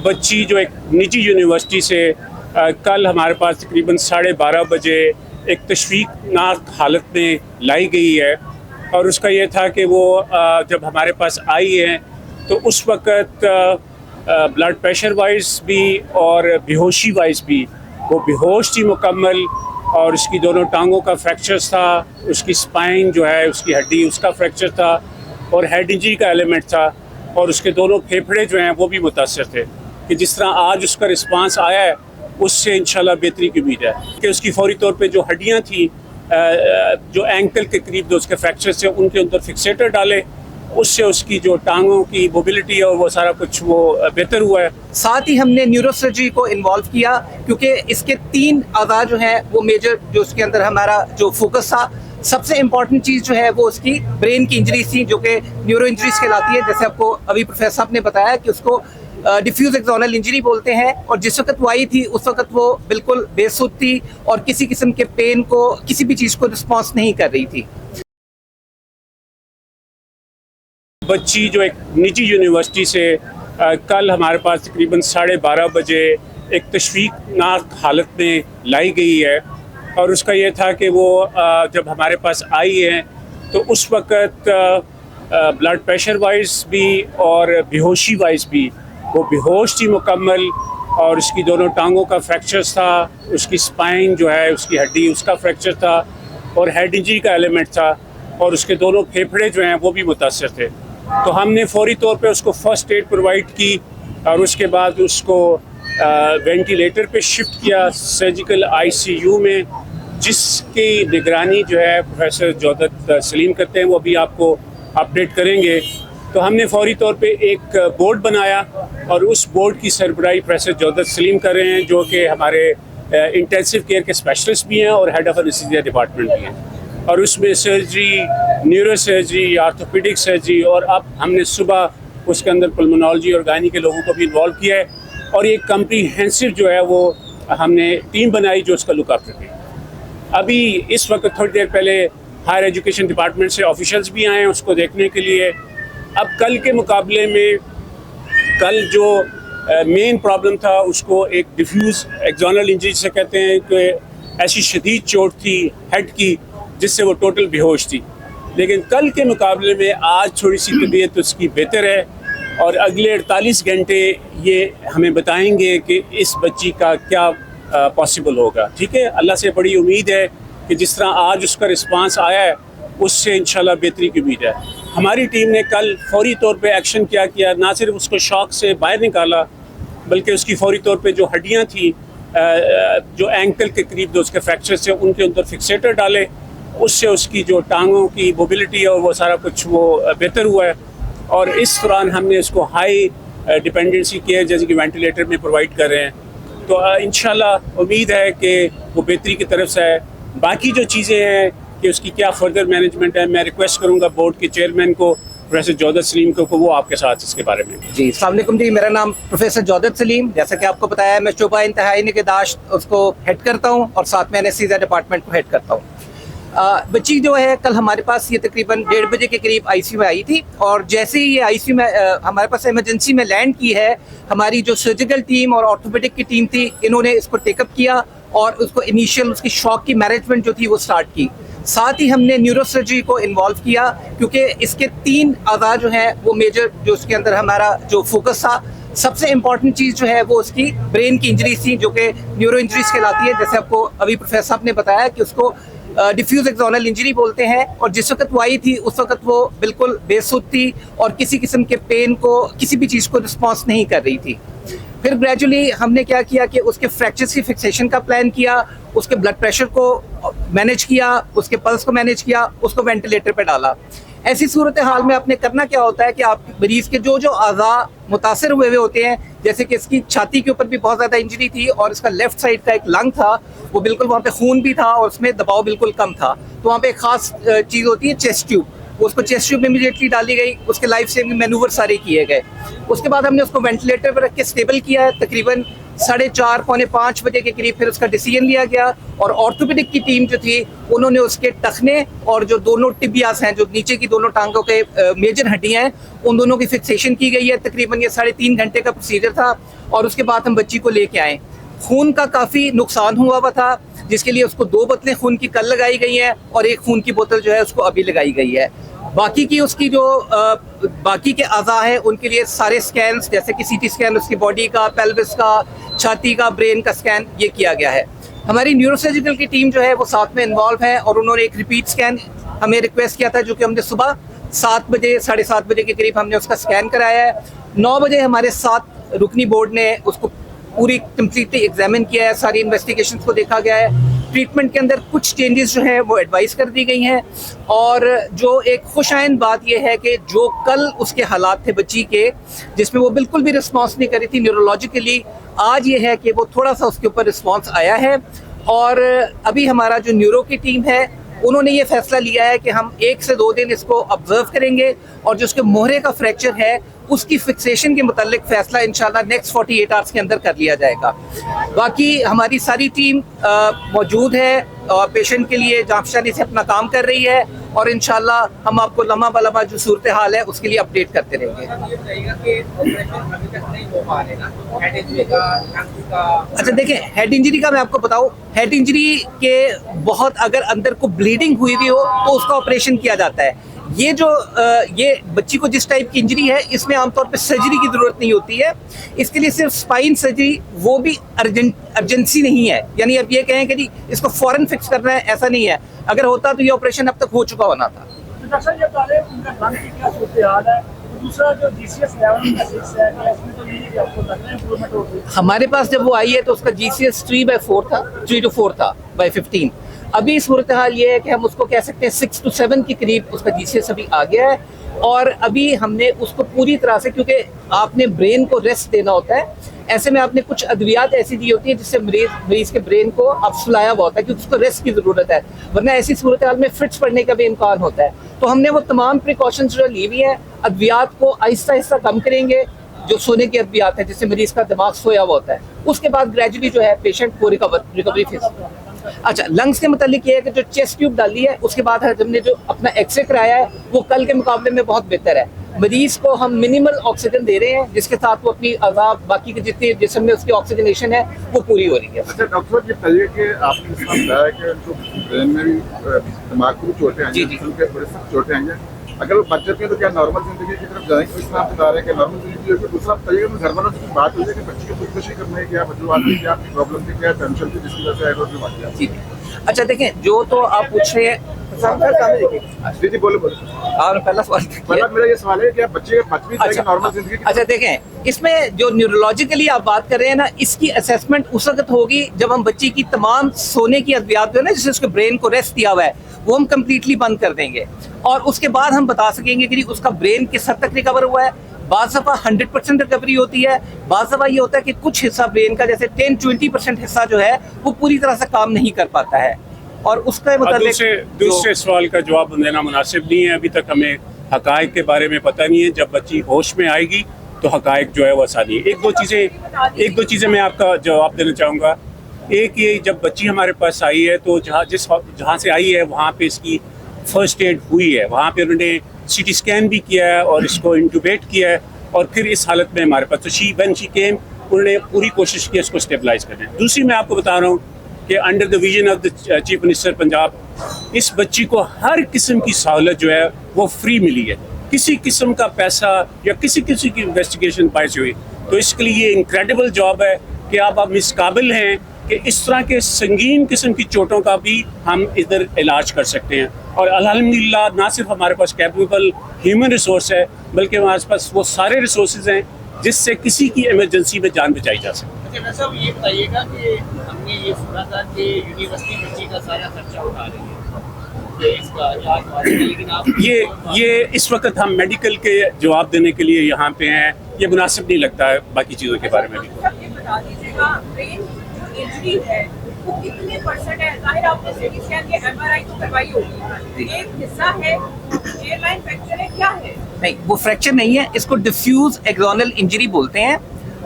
बच्ची जो एक निजी यूनिवर्सिटी से कल हमारे पास तकरीबन 12:30 बजे एक तशवीकनाक हालत में लाई गई है। और उसका ये था कि वो जब हमारे पास आई है तो उस वक़्त ब्लड प्रेशर वाइज भी और बेहोशी वाइज भी वो बेहोश थी मुकम्मल, और उसकी दोनों टांगों का फ्रैक्चर था, उसकी स्पाइन जो है उसकी हड्डी उसका फ्रैक्चर था और हेड इंजरी का एलिमेंट था, और उसके दोनों फेफड़े जो हैं वो भी मुतासर थे। कि जिस तरह आज उसका रिस्पांस आया है उससे इंशाल्लाह बेहतरी की उम्मीद है कि उसकी फौरी तौर पे जो हड्डियां थी जो एंकल के करीब जो उसके फ्रैक्चर से उनके अंदर फिक्सेटर डाले, उससे उसकी जो टांगों की मोबिलिटी है और वो सारा कुछ वो बेहतर हुआ है। साथ ही हमने न्यूरोसर्जरी को इन्वॉल्व किया क्योंकि इसके 3 अज़ा जो हैं वो मेजर जो उसके अंदर हमारा जो फोकस था, सबसे इम्पॉर्टेंट चीज़ जो है वो उसकी ब्रेन की इंजरीज थी जो कि न्यूरो इंजरीज कहलाती है। जैसे आपको अभी प्रोफेसर साहब ने बताया कि उसको डिफ्यूज एक्सोनल इंजरी बोलते हैं, और जिस वक्त वो आई थी उस वक्त वो बिल्कुल बेसुध थी और किसी किस्म के पेन को किसी भी चीज़ को रिस्पॉन्स नहीं कर रही थी। बच्ची जो एक निजी यूनिवर्सिटी से कल हमारे पास तकरीबन 12:30 बजे एक तशवीकनाक हालत में लाई गई है। और उसका ये था कि वो जब हमारे पास आई है तो उस वक़्त ब्लड प्रेशर वाइज भी और बेहोशी वाइज भी वो बेहोश थी मुकम्मल, और उसकी दोनों टांगों का फ्रैक्चर था, उसकी स्पाइन जो है उसकी हड्डी उसका फ्रैक्चर था और हेड इंजरी का एलिमेंट था, और उसके दोनों फेफड़े जो हैं वो भी मुतासर थे। तो हमने फौरी तौर पे उसको फर्स्ट एड प्रोवाइड की और उसके बाद उसको वेंटिलेटर पे शिफ्ट किया सर्जिकल आईसीयू में, जिसकी निगरानी जो है प्रोफेसर जौदत सलीम करते हैं, वो अभी आपको अपडेट करेंगे। तो हमने फौरी तौर पे एक बोर्ड बनाया और उस बोर्ड की सरबराही प्रोफेसर जौदत सलीम कर रहे हैं, जो कि हमारे इंटेंसिव केयर के स्पेशलिस्ट भी हैं और हेड ऑफ एनेस्थीसिया डिपार्टमेंट भी हैं। और उसमें surgery, neuro surgery, orthopaedic surgery, और अब हमने सुबह उसके अंदर पल्मोनोलॉजी और गायनी के लोगों को भी इन्वॉल्व किया है, और एक कम्प्रीहेंसिव जो है वो हमने टीम बनाई जो उसका लुक आफ्टर करें। अभी इस वक्त थोड़ी देर पहले हायर एजुकेशन डिपार्टमेंट से ऑफिशियल्स भी आए हैं उसको देखने के लिए। अब कल के मुकाबले में कल जो मेन प्रॉब्लम था उसको एक डिफ्यूज़ एक्सोनल इंजरी से कहते हैं कि ऐसी शदीद चोट थी हेड की जिससे वो टोटल बेहोश थी, लेकिन कल के मुकाबले में आज थोड़ी सी तबीयत उसकी बेहतर है, और अगले 48 घंटे ये हमें बताएंगे कि इस बच्ची का क्या पॉसिबल होगा। ठीक है, अल्लाह से बड़ी उम्मीद है कि जिस तरह आज उसका रिस्पांस आया है उससे इंशाल्लाह बेहतरी की उम्मीद है। हमारी टीम ने कल फौरी तौर पे एक्शन किया, ना सिर्फ उसको शॉक से बाहर निकाला बल्कि उसकी फौरी तौर पे जो हड्डियां थी जो एंकल के करीब जो उसके फ्रैक्चर से उनके अंदर फिक्सेटर डाले, उससे उसकी जो टांगों की मोबिलिटी है और वो सारा कुछ वो बेहतर हुआ है। और इस दौरान हमने उसको हाई डिपेंडेंसी केयर जैसे कि वेंटिलेटर में प्रोवाइड कर रहे हैं। तो इंशाल्लाह उम्मीद है कि वो बेहतरी की तरफ से है। बाकी जो चीज़ें हैं कि उसकी क्या फर्दर मैनेजमेंट है, मैं रिक्वेस्ट करूंगा बोर्ड के चेयरमैन को प्रोफेसर जौदत सलीम को वो आपके साथ इसके बारे में। जी, अस्सलाम वालेकुम जी, मेरा नाम प्रोफेसर जौदत सलीम, जैसा कि आपको बताया मैं शोबा इंतहाई निगहदाश्त उसको हेड करता हूँ और साथ में एनेस्थीसिया डिपार्टमेंट को हेड करता हूँ। बच्ची जो है कल हमारे पास ये तकरीबन 1:30 बजे के करीब आईसीयू में आई थी, और जैसे ही ये आईसीयू में हमारे पास इमरजेंसी में लैंड की है, हमारी जो सर्जिकल टीम और ऑर्थोपेडिक की टीम थी इन्होंने इसको टेकअप किया और उसको इनिशियल उसकी शॉक की मैनेजमेंट जो थी वो स्टार्ट की। साथ ही हमने न्यूरोसर्जरी को इन्वॉल्व किया क्योंकि इसके 3 अज़ा जो हैं वो मेजर जो उसके अंदर हमारा जो फोकस था, सबसे इम्पॉर्टेंट चीज़ जो है वो उसकी ब्रेन की इंजरीज थी जो कि न्यूरो इंजरीज कहलाती है। जैसे आपको अभी प्रोफेसर साहब ने बताया कि उसको डिफ्यूज एक्सोनल इंजरी बोलते हैं, और जिस वक्त वो आई थी उस वक्त वो बिल्कुल बेसुध थी और किसी किस्म के पेन को किसी भी चीज़ को रिस्पॉन्स नहीं कर रही थी। फिर ग्रेजुअली हमने क्या किया कि उसके फ्रैक्चर्स की फिक्सेशन का प्लान किया, उसके ब्लड प्रेशर को मैनेज किया, उसके पल्स को मैनेज किया, उसको वेंटिलेटर पे डाला। ऐसी सूरत हाल में आपने करना क्या होता है कि आप मरीज़ के जो अज़ा मुतासर हुए होते हैं, जैसे कि इसकी छाती के ऊपर भी बहुत ज़्यादा इंजरी थी और इसका लेफ्ट साइड का एक लंग था वो बिल्कुल वहाँ पे खून भी था और उसमें दबाव बिल्कुल कम था, तो वहाँ पे एक ख़ास चीज़ होती है चेस्ट ट्यूब, उसको चेस्ट ट्यूब में इमीडिएटली डाली गई, उसके लाइफ सेविंग मैनूवर सारे किए गए। उसके बाद हमने उसको वेंटिलेटर पर रख के स्टेबल किया है तकरीबन 4:30 पौने 5 बजे के करीब फिर उसका डिसीजन लिया गया और ऑर्थोपेडिक की टीम जो थी उन्होंने उसके टखने और जो दोनों टिबियास हैं, जो नीचे की दोनों टांगों के मेजर हड्डियां हैं, उन दोनों की फिक्सेशन की गई है। तकरीबन ये 3.5 घंटे का प्रोसीजर था और उसके बाद हम बच्ची को लेके आए। खून का काफ़ी नुकसान हुआ था, जिसके लिए उसको 2 बोतलें खून की कल लगाई गई हैं और 1 खून की बोतल जो है उसको अभी लगाई गई है। बाकी की उसकी जो बाकी के अज़ा हैं उनके लिए सारे स्कैन्स, जैसे कि सीटी स्कैन उसकी बॉडी का, पेल्विस का, छाती का, ब्रेन का स्कैन ये किया गया है। हमारी न्यूरोसर्जिकल की टीम जो है वो साथ में इन्वॉल्व है और उन्होंने एक रिपीट स्कैन हमें रिक्वेस्ट किया था, जो कि हमने सुबह 7 बजे 7:30 बजे के करीब हमने उसका स्कैन कराया है। 9 बजे हमारे 7 रुकनी बोर्ड ने उसको पूरी कम्प्लीटली एग्जामिन किया है, सारी इन्वेस्टिगेशंस को देखा गया है। ट्रीटमेंट के अंदर कुछ चेंजेस जो हैं वो एडवाइस कर दी गई हैं और जो एक खुशाइन बात यह है कि जो कल उसके हालात थे बच्ची के, जिसमें वो बिल्कुल भी रिस्पॉन्स नहीं कर रही थी न्यूरोलॉजिकली, आज ये है कि वो थोड़ा सा उसके ऊपर रिस्पॉन्स आया है। और अभी हमारा जो न्यूरो की टीम है उन्होंने ये फैसला लिया है कि हम 1 से 2 दिन इसको ऑब्जर्व करेंगे और जो उसके मोहरे का फ्रैक्चर है उसकी फिक्सेशन के मुतालिक फैसला इंशाल्लाह नेक्स्ट 48 आवर्स के अंदर कर लिया जाएगा। बाकी हमारी सारी टीम मौजूद है और पेशेंट के लिए जांचशानी से अपना काम कर रही है और इंशाल्लाह हम आपको लम्हा बलम्हा जो सूरत हाल है उसके लिए अपडेट करते रहेंगे। अच्छा देखें, हेड इंजरी का मैं आपको बताऊं, हेड इंजरी के बहुत अगर अंदर को ब्लीडिंग हुई भी हो तो उसका ऑपरेशन किया जाता है। ये जो ये बच्ची को जिस टाइप की इंजरी है इसमें आमतौर पे सर्जरी की ज़रूरत नहीं होती है, इसके लिए सिर्फ स्पाइन सर्जरी, वो भी अर्जेंसी नहीं है। यानी अब ये कहें कि जी इसको फौरन फिक्स करना है, ऐसा नहीं है। अगर होता तो ये ऑपरेशन अब तक हो चुका होना था। हमारे पास जब वो आई है तो उसका GCS 3 to 4 था by 15। अभी सूरत हाल ये है कि हम उसको कह सकते हैं 6 to 7 के करीब उसका GCS अभी आ गया है और अभी हमने उसको पूरी तरह से, क्योंकि आपने ब्रेन को रेस्ट देना होता है, ऐसे में आपने कुछ अद्वियात ऐसी दी होती है जिससे मरीज के ब्रेन को अब सुलाया हुआ होता है, क्योंकि उसको रेस्ट की ज़रूरत है, वरना ऐसी सूरत हाल में फिट्स पड़ने का भी इम्कान होता है। तो हमने वो तमाम प्रिकॉशंस जो ली हुई हैं, अद्वियात को आहिस्ता आहिस्ता कम करेंगे, जो सोने की अद्वियात है जिससे मरीज का दिमाग सोया हुआ होता है, उसके बाद ग्रेजुअली जो है पेशेंट को रिकवरी फेज। अच्छा, लंग्स के मतलब ये है कि जो चेस्ट ट्यूब डाली है उसके बाद हमने जो अपना एक्सरे कराया है वो कल के मुकाबले में बहुत बेहतर है। मरीज को हम मिनिमल ऑक्सीजन दे रहे हैं जिसके साथ वो अपनी अज़ाब बाकी के जितने जिस्म में उसकी ऑक्सीजनेशन है वो पूरी हो रही है। अच्छा डॉक्टर साहब, ये बताइए कि आपने जिस तरह बताया कि उनको ब्रेन में भी दिमाग को भी चोटें आई हैं, जिसम के बड़े सख्त चोटें आई हैं, अगर वो बच जाती हैं तो क्या नॉर्मल जिंदगी की तरफ जाएंगे? इस तरह आप बता रहे हैं कि नॉर्मल जिंदगी होगी। दूसरा बताइए कि घर वालों से बात हुई है कि बच्ची की खुदकुशी करने की क्या वजूहत थी, क्या आपकी प्रॉब्लम थी, क्या टेंशन थी जिसकी वजह से एयरपोर्ट में बात की? अच्छा देखें, जो तो आप पूछ रहे हैं जी बोलो पहला सवाल मतलब मेरा ये सवाल है कि आप बच्चे बच भी जाएंगे नॉर्मल जिंदगी? अच्छा देखें, इसमें जो न्यूरोलॉजिकली आप बात कर रहे हैं ना, इसकी असेसमेंट उस वक्त होगी जब हम बच्ची की तमाम सोने की अद्वियात जो है ना, जिससे उसके ब्रेन को रेस्ट दिया हुआ है, वो हम कम्प्लीटली बंद कर देंगे और उसके बाद हम बता सकेंगे कि उसका ब्रेन किस हद तक रिकवर हुआ है। बाज़ दफ़ा 100% रिकवरी होती है, बाज़ दफ़ा ये होता है कि कुछ हिस्सा ब्रेन का जैसे 10-20% हिस्सा जो है वो पूरी तरह से काम नहीं कर पाता है और उसका मतलब दूसरे सवाल का जवाब देना मुनासिब नहीं है। अभी तक हमें हकायक के बारे में पता नहीं है, जब बच्ची होश में आएगी तो हकायक जो है वो आसानी है। एक दो चीज़ें मैं आपका जवाब देना चाहूँगा। एक ये, जब बच्ची हमारे पास आई है तो जहाँ से आई है वहाँ पे इसकी फर्स्ट एड हुई है, वहाँ पे उन्होंने CT स्कैन भी किया है और इसको इंटूबेट किया है और फिर इस हालत में हमारे पास तो व्हेन शी केम उन्होंने पूरी कोशिश की इसको स्टेबलाइज करने। दूसरी मैं आपको बता रहा हूँ कि under the vision of the chief minister Punjab, इस बच्ची को हर किस्म की सहूलत जो है वो फ्री मिली है, किसी किस्म का पैसा या किसी की इन्वेस्टिगेशन पैसे हुई। तो इसके लिए ये इनक्रेडिबल जॉब है कि आप इस काबिल हैं कि इस तरह के संगीन किस्म की चोटों का भी हम इधर इलाज कर सकते हैं। और अल्हम्दुलिल्लाह ना सिर्फ हमारे पास कैपेबल ह्यूमन रिसोर्स है, बल्कि हमारे पास वो सारे रिसोर्सेज हैं जिससे किसी की इमरजेंसी में जान बचाई जा सके। अच्छा साहब, ये बताइएगा कि हमने ये सुना था कि यूनिवर्सिटी बच्ची का सारा खर्चा उठा रही है, इसका इलाज, लेकिन आप ये इस वक्त हम मेडिकल के जवाब देने के लिए यहाँ पे हैं, ये मुनासिब नहीं लगता है बाकी चीज़ों के बारे में भी। ये बता दीजिएगा, ब्रेन जो इंजरी है वो कितने % है? जाहिर आपने CT स्कैन या MRI तो करवाई होगी, एक हिस्सा है एयरलाइन फ्रैक्चर है, क्या है? नहीं, वो फ्रैक्चर नहीं है, इसको डिफ्यूज एक्सोनल इंजरी बोलते हैं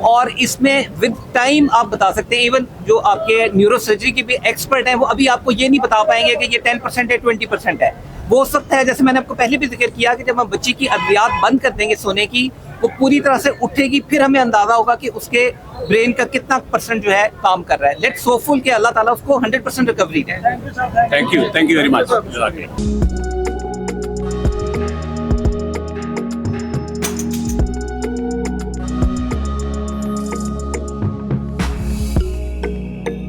और इसमें विद टाइम आप बता सकते हैं, इवन जो आपके न्यूरोसर्जरी के भी एक्सपर्ट हैं वो अभी आपको ये नहीं बता पाएंगे कि ये 10% है 20% है। वो हो सकता है, जैसे मैंने आपको पहले भी जिक्र किया, कि जब हम बच्ची की अद्वियात बंद कर देंगे सोने की, वो पूरी तरह से उठेगी, फिर हमें अंदाजा होगा कि उसके ब्रेन का कितना % जो है काम कर रहा है। लेट्स होपफुल कि अल्लाह ताला उसको 100% recovery they. Thank you very much.